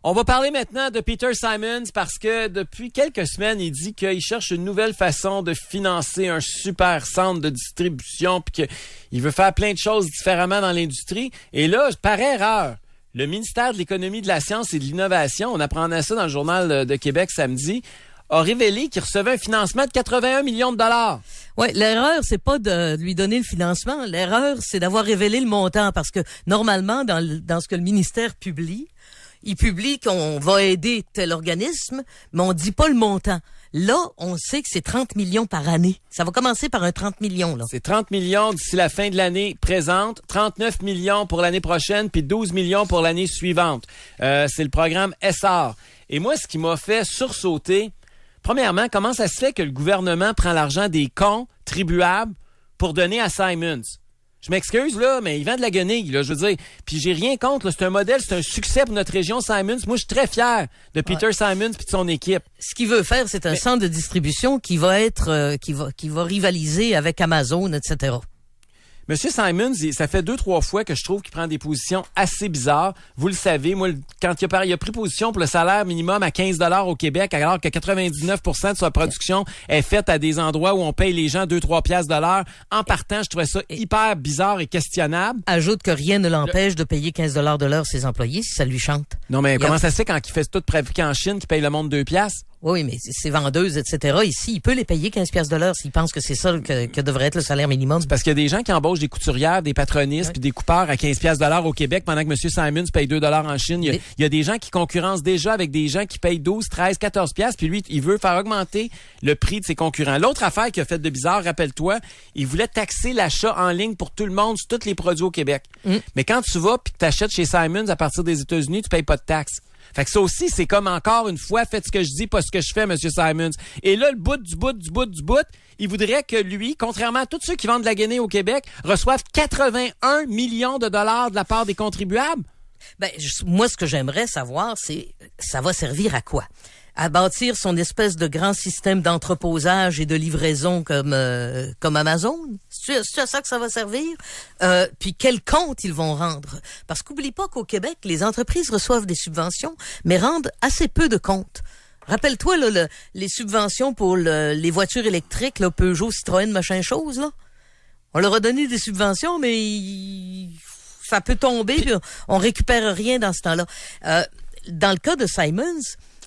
On va parler maintenant de Peter Simons parce que depuis quelques semaines, il dit qu'il cherche une nouvelle façon de financer un super centre de distribution puis qu'il veut faire plein de choses différemment dans l'industrie. Et là, par erreur, le ministère de l'Économie, de la Science et de l'Innovation, on apprenait ça dans le Journal de Québec samedi, a révélé qu'il recevait un financement de 81 millions de dollars. Ouais, l'erreur, c'est pas de lui donner le financement. L'erreur, c'est d'avoir révélé le montant parce que normalement, dans ce que le ministère publie, il publie qu'on va aider tel organisme, mais on dit pas le montant. Là, on sait que c'est 30 millions par année. Ça va commencer par un 30 millions, là. C'est 30 millions d'ici la fin de l'année présente, 39 millions pour l'année prochaine, puis 12 millions pour l'année suivante. C'est le programme SR. Et moi, ce qui m'a fait sursauter, premièrement, comment ça se fait que le gouvernement prend l'argent des contribuables pour donner à Simons? Je m'excuse, là, mais il vend de la guenille, là, je veux dire. Puis j'ai rien contre, là, c'est un modèle, c'est un succès pour notre région Simons. Moi, je suis très fier de Peter Simons puis de son équipe. Ce qu'il veut faire, c'est un centre de distribution qui va être, qui va rivaliser avec Amazon, etc. Monsieur Simons, ça fait 2-3 fois que je trouve qu'il prend des positions assez bizarres. Vous le savez, moi, quand il a pris position pour le salaire minimum à 15 $ au Québec, alors que 99% de sa production est faite à des endroits où on paye les gens 2-3 piastres de l'heure. En partant, je trouvais ça hyper bizarre et questionnable. Ajoute que rien ne l'empêche de payer 15 $ de l'heure ses employés si ça lui chante. Non, mais comment ça se fait quand il fait tout fabriqué en Chine, qu'il paye le monde 2 piastres? Oui, mais ces vendeuses, etc., ici, il peut les payer 15 piastres de l'heure s'il pense que c'est ça que devrait être le salaire minimum. C'est parce qu'il y a des gens qui embauchent des couturières, des patronistes, puis des coupeurs à 15 piastres de l'heure au Québec, pendant que M. Simons paye 2 $ en Chine. Il y a des gens qui concurrencent déjà avec des gens qui payent 12, 13, 14 piastres, puis lui, il veut faire augmenter le prix de ses concurrents. L'autre affaire qu'il a fait de bizarre, rappelle-toi, il voulait taxer l'achat en ligne pour tout le monde sur tous les produits au Québec. Mais quand tu vas puis que tu achètes chez Simons à partir des États-Unis, tu payes pas de taxes. Fait que ça aussi, c'est comme encore une fois, faites ce que je dis, pas ce que je fais, M. Simons. Et là, le bout, il voudrait que lui, contrairement à tous ceux qui vendent de la guenille au Québec, reçoivent 81 millions de dollars de la part des contribuables. Ben, moi, ce que j'aimerais savoir, c'est, ça va servir à quoi? À bâtir son espèce de grand système d'entreposage et de livraison comme Amazon? C'est à ça que ça va servir? Puis quel compte ils vont rendre? Parce qu'oublie pas qu'au Québec, les entreprises reçoivent des subventions, mais rendent assez peu de comptes. Rappelle-toi là, les subventions pour les voitures électriques, là, Peugeot, Citroën, machin chose, là. On leur a donné des subventions, mais ça peut tomber, puis on récupère rien dans ce temps-là. Dans le cas de Simons,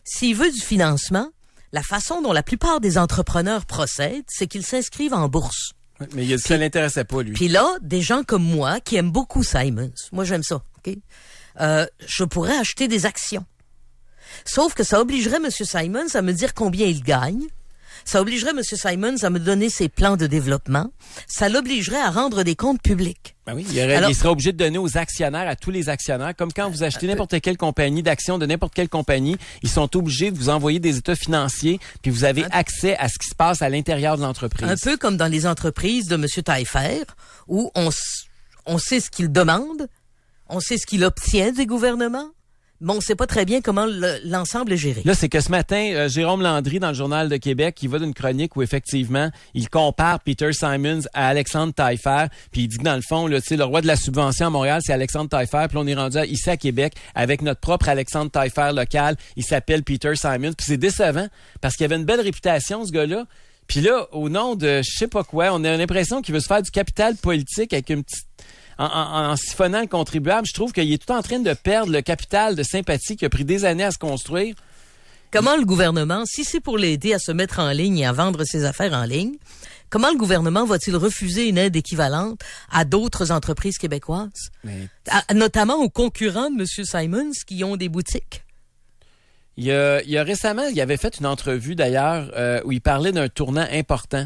s'il veut du financement, la façon dont la plupart des entrepreneurs procèdent, c'est qu'ils s'inscrivent en bourse. Mais il a dit que ça l'intéressait pas, lui. Puis là, des gens comme moi, qui aiment beaucoup Simons, moi j'aime ça, ok, je pourrais acheter des actions. Sauf que ça obligerait M. Simons à me dire combien il gagne. Ça obligerait M. Simons à me donner ses plans de développement. Ça l'obligerait à rendre des comptes publics. Ben oui, il serait obligé de donner aux actionnaires, à tous les actionnaires, comme quand vous achetez n'importe quelle compagnie d'actions de n'importe quelle compagnie, ils sont obligés de vous envoyer des états financiers, puis vous avez accès à ce qui se passe à l'intérieur de l'entreprise. Un peu comme dans les entreprises de M. Taillefer, où on sait ce qu'il demande, on sait ce qu'il obtient des gouvernements, mais on ne sait pas très bien comment l'ensemble est géré. Là, c'est que ce matin, Jérôme Landry, dans le Journal de Québec, il va d'une chronique où, effectivement, il compare Peter Simons à Alexandre Taillefer, puis il dit que, dans le fond, là, le roi de la subvention à Montréal, c'est Alexandre Taillefer, puis on est rendu ici à Québec avec notre propre Alexandre Taillefer local. Il s'appelle Peter Simons, puis c'est décevant, parce qu'il avait une belle réputation, ce gars-là. Puis là, au nom de je sais pas quoi, on a l'impression qu'il veut se faire du capital politique avec une petite... En siphonnant le contribuable, je trouve qu'il est tout en train de perdre le capital de sympathie qui a pris des années à se construire. Comment le gouvernement, si c'est pour l'aider à se mettre en ligne et à vendre ses affaires en ligne, comment le gouvernement va-t-il refuser une aide équivalente à d'autres entreprises québécoises? Notamment aux concurrents de M. Simons qui ont des boutiques? Il y a récemment, il avait fait une entrevue d'ailleurs où il parlait d'un tournant important.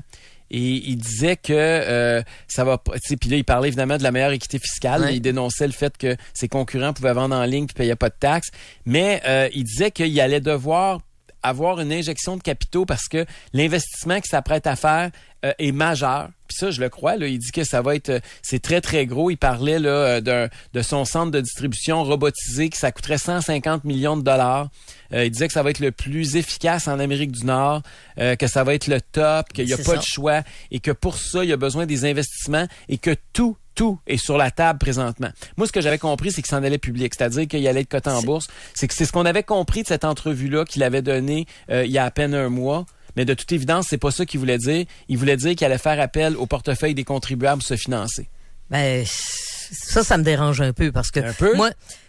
Et il disait que ça va pas, tu sais, puis là il parlait évidemment de la meilleure équité fiscale, il dénonçait le fait que ses concurrents pouvaient vendre en ligne puis payaient pas de taxes, mais il disait qu'il allait devoir avoir une injection de capitaux parce que l'investissement qu'il s'apprête à faire est majeur. Puis ça, je le crois. Là, il dit que ça va être, c'est très très gros. Il parlait là de son centre de distribution robotisé que ça coûterait 150 millions de dollars. Il disait que ça va être le plus efficace en Amérique du Nord, que ça va être le top, qu'il n'y a pas de choix et que pour ça il y a besoin des investissements et que tous tout est sur la table présentement. Moi, ce que j'avais compris, c'est qu'il s'en allait public, c'est-à-dire qu'il allait être coté en bourse. C'est ce qu'on avait compris de cette entrevue-là qu'il avait donnée il y a à peine un mois. Mais de toute évidence, c'est pas ça qu'il voulait dire. Il voulait dire qu'il allait faire appel au portefeuille des contribuables pour se financer. Ben, ça me dérange un peu parce que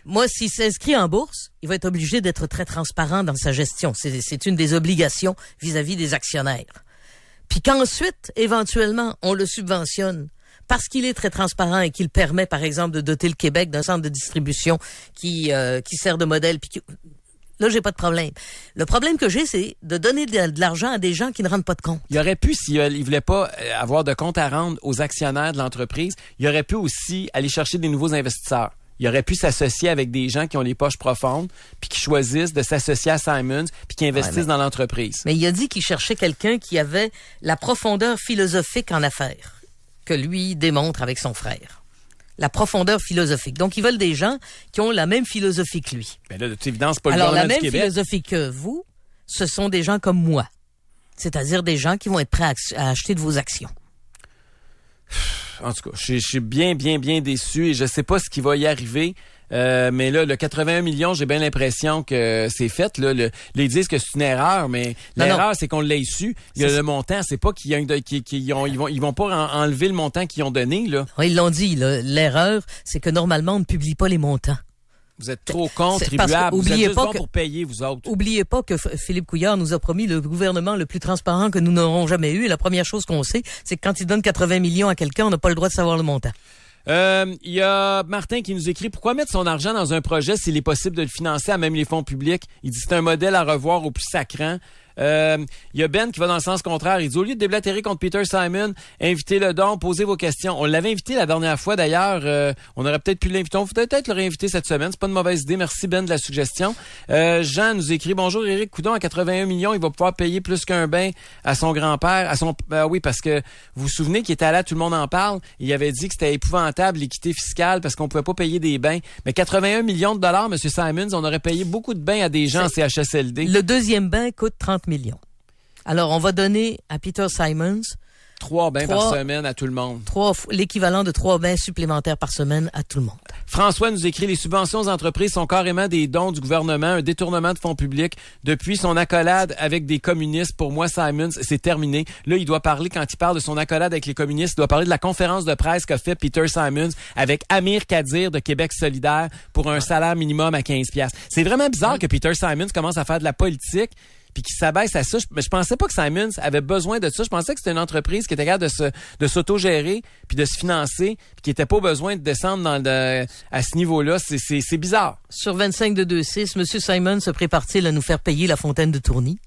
moi, s'il s'inscrit en bourse, il va être obligé d'être très transparent dans sa gestion. C'est une des obligations vis-à-vis des actionnaires. Puis qu'ensuite, éventuellement, on le subventionne parce qu'il est très transparent et qu'il permet, par exemple, de doter le Québec d'un centre de distribution qui sert de modèle. Puis là, j'ai pas de problème. Le problème que j'ai, c'est de donner de l'argent à des gens qui ne rendent pas de compte. Il aurait pu, s'il voulait pas avoir de compte à rendre aux actionnaires de l'entreprise, il aurait pu aussi aller chercher des nouveaux investisseurs. Il aurait pu s'associer avec des gens qui ont les poches profondes, puis qui choisissent de s'associer à Simons, puis qui investissent dans l'entreprise. Mais il a dit qu'il cherchait quelqu'un qui avait la profondeur philosophique en affaires, que lui démontre avec son frère. La profondeur philosophique. Donc, ils veulent des gens qui ont la même philosophie que lui. Ben là, de toute évidence, pas le Alors, gouvernement la du même Québec. philosophie que vous, ce sont des gens comme moi. C'est-à-dire des gens qui vont être prêts à acheter de vos actions. En tout cas, je suis bien déçu et je sais pas ce qui va y arriver. Mais là, le 81 millions, j'ai bien l'impression que c'est fait. Là, ils disent que c'est une erreur, mais l'erreur, c'est qu'on l'ait su. Il y a le montant, c'est pas ils vont pas enlever le montant qu'ils ont donné. Là. Oui, ils l'ont dit. L'erreur, c'est que normalement, on ne publie pas les montants. Vous êtes trop contribuables. Vous êtes juste bons pour payer, vous autres. Oubliez pas que Philippe Couillard nous a promis le gouvernement le plus transparent que nous n'aurons jamais eu. Et la première chose qu'on sait, c'est que quand il donne 80 millions à quelqu'un, on n'a pas le droit de savoir le montant. Il y a Martin qui nous écrit « Pourquoi mettre son argent dans un projet s'il est possible de le financer à même les fonds publics? » Il dit « C'est un modèle à revoir au plus sacrant. » Il y a Ben qui va dans le sens contraire. Il dit « Au lieu de déblatérer contre Peter Simon, invitez-le donc, posez vos questions. » On l'avait invité la dernière fois d'ailleurs. On aurait peut-être pu l'inviter. On peut peut-être le réinviter cette semaine. C'est pas une mauvaise idée. Merci Ben de la suggestion. Jean nous écrit « Bonjour Éric Coudon, à 81 millions, il va pouvoir payer plus qu'un bain à son grand-père. » Oui, parce que vous vous souvenez qu'il était allé à Tout le monde en parle. Il avait dit que c'était épouvantable l'équité fiscale parce qu'on pouvait pas payer des bains. Mais 81 millions de dollars, M. Simons, on aurait payé beaucoup de bains à des gens en CHSLD. Le deuxième bain coûte 30 millions. Alors, on va donner à Peter Simons 3 bains par semaine à tout le monde. L'équivalent de 3 bains supplémentaires par semaine à tout le monde. François nous écrit « Les subventions aux entreprises sont carrément des dons du gouvernement, un détournement de fonds publics. Depuis son accolade avec des communistes, pour moi, Simons, c'est terminé. » Là, il doit parler, quand il parle de son accolade avec les communistes, il doit parler de la conférence de presse qu'a fait Peter Simons avec Amir Kadir de Québec solidaire pour un salaire minimum à 15$. C'est vraiment bizarre que Peter Simons commence à faire de la politique puis qui s'abaisse à ça. Mais je pensais pas que Simons avait besoin de ça. Je pensais que c'était une entreprise qui était capable de s'autogérer puis de se financer puis qui était pas besoin de descendre à ce niveau-là. C'est bizarre. Sur 25 de 2,6, M. Simons se prépare-t-il à nous faire payer la fontaine de Tourny?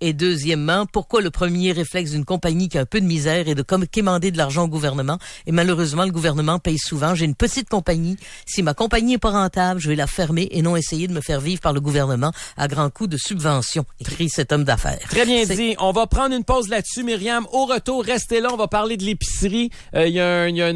Et deuxièmement, pourquoi le premier réflexe d'une compagnie qui a un peu de misère est de quémander de l'argent au gouvernement? Et malheureusement, le gouvernement paye souvent. J'ai une petite compagnie. Si ma compagnie est pas rentable, je vais la fermer et non essayer de me faire vivre par le gouvernement à grands coups de subventions, écrit cet homme d'affaires. Très bien dit. On va prendre une pause là-dessus, Myriam. Au retour, restez là. On va parler de l'épicerie. Il y a une